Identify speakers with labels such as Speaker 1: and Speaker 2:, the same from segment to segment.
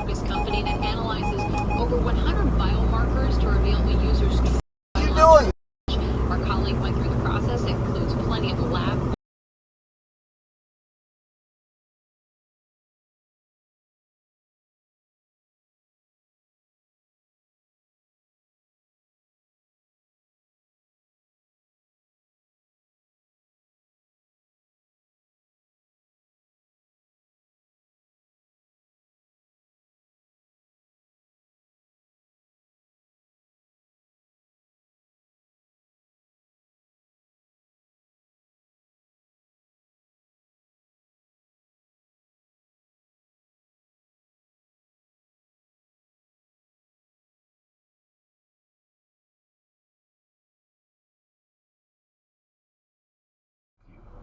Speaker 1: focus company that analyzes over 100 biomarkers to reveal a user's
Speaker 2: doing?
Speaker 1: Our colleague went through the process. It includes plenty of lab.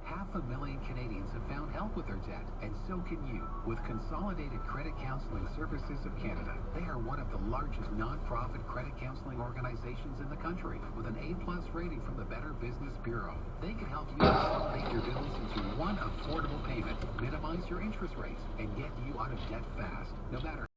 Speaker 3: Half a million Canadians have found help with their debt, and so can you. With Consolidated Credit Counseling Services of Canada, they are one of the largest non-profit credit counseling organizations in the country, with an A+ rating from the Better Business Bureau. They can help you consolidate your bills into one affordable payment, minimize your interest rates, and get you out of debt fast, no matter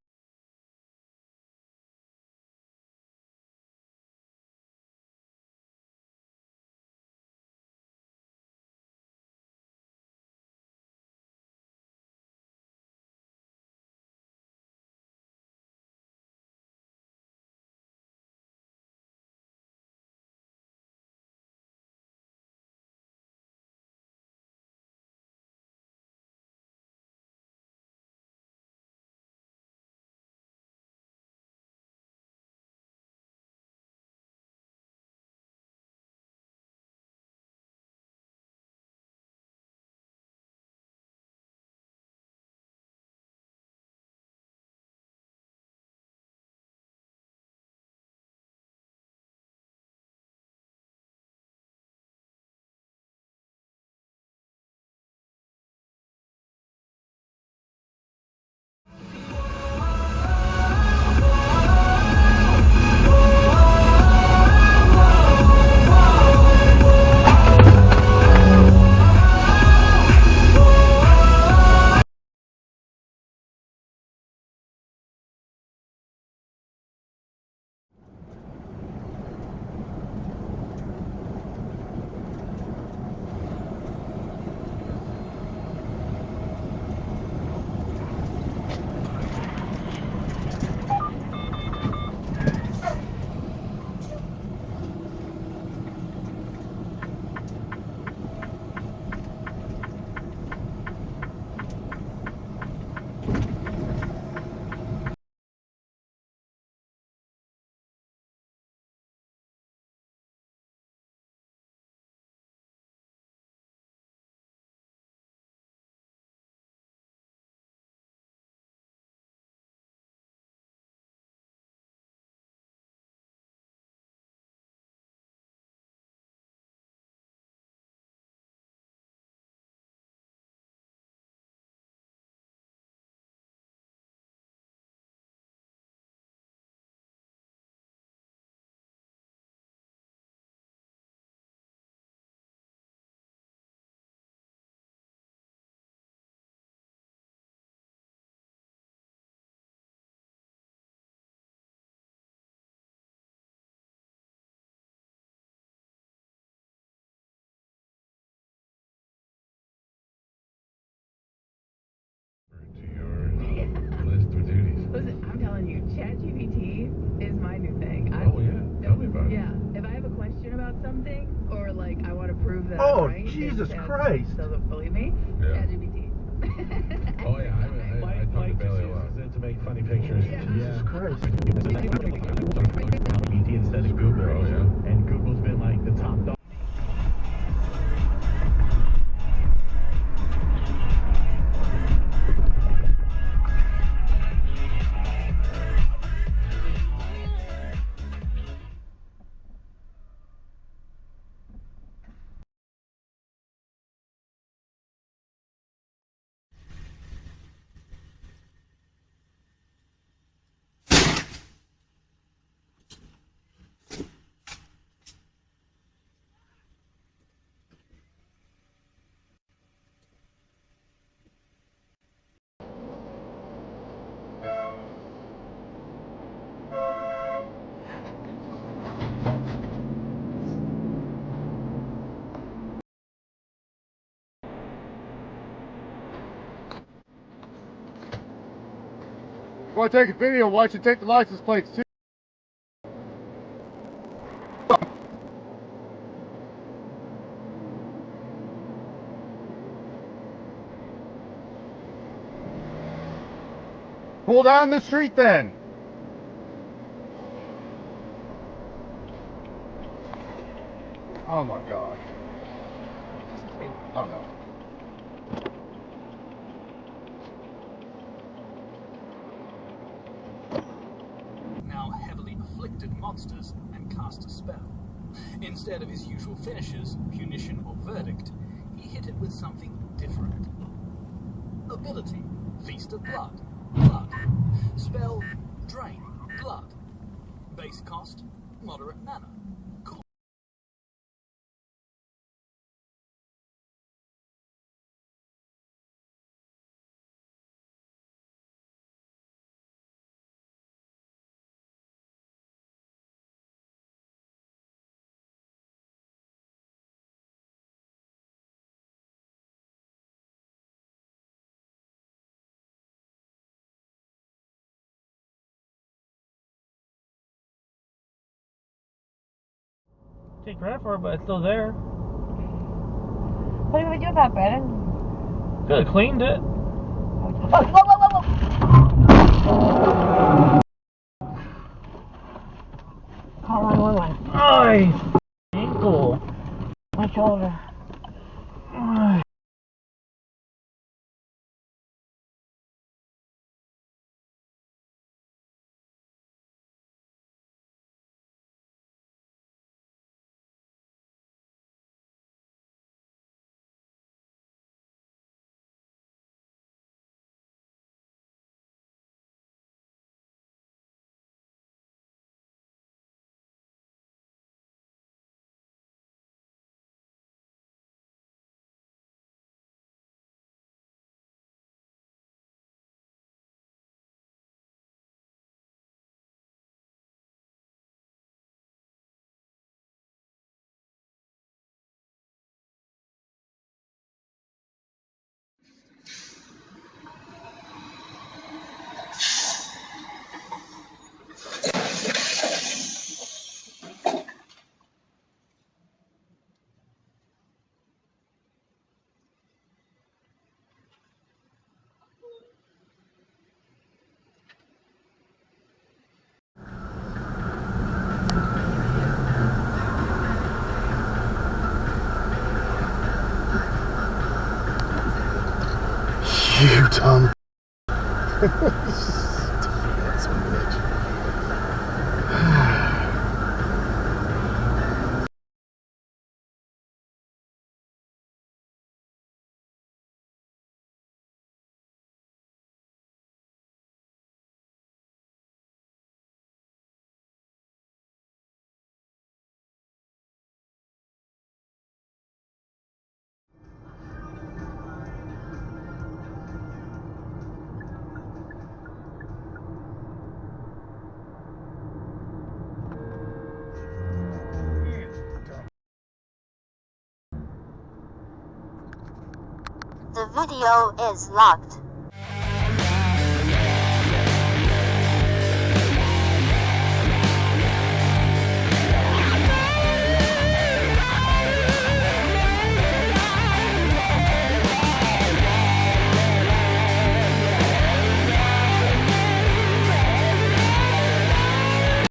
Speaker 4: I'm telling you, ChatGPT is my new thing.
Speaker 5: Oh yeah, tell me about it.
Speaker 4: Yeah, if I have a question about something, or like I want to prove that
Speaker 2: Oh,
Speaker 4: I'm right,
Speaker 2: Jesus
Speaker 4: and
Speaker 2: Christ.
Speaker 4: doesn't believe me,
Speaker 5: Yeah.
Speaker 4: ChatGPT.
Speaker 5: Oh yeah, I talk to Bailey a lot.
Speaker 6: It to make funny pictures.
Speaker 2: Jesus Christ.
Speaker 6: Instead of Google.
Speaker 5: Oh yeah.
Speaker 6: And Google's been like the top dog.
Speaker 2: want to take a video, why don't you take the license plates too? Pull down the street then. Oh my God. Oh no.
Speaker 7: Now heavily afflicted monsters and cast a spell. Instead of his usual finishes, punition or verdict, he hit it with something different. Ability, Feast of Blood, blood. Spell, Drain, blood. Base cost, moderate mana. Cool.
Speaker 8: Take credit for it, but it's still there.
Speaker 9: What do we do with that, Brandon?
Speaker 8: Could have cleaned it.
Speaker 9: Whoa, whoa, whoa, whoa, whoa! Call 911.
Speaker 8: Ay! Ankle.
Speaker 9: My shoulder.
Speaker 8: Ay.
Speaker 2: You dumb. That's bitch.
Speaker 10: The video is locked.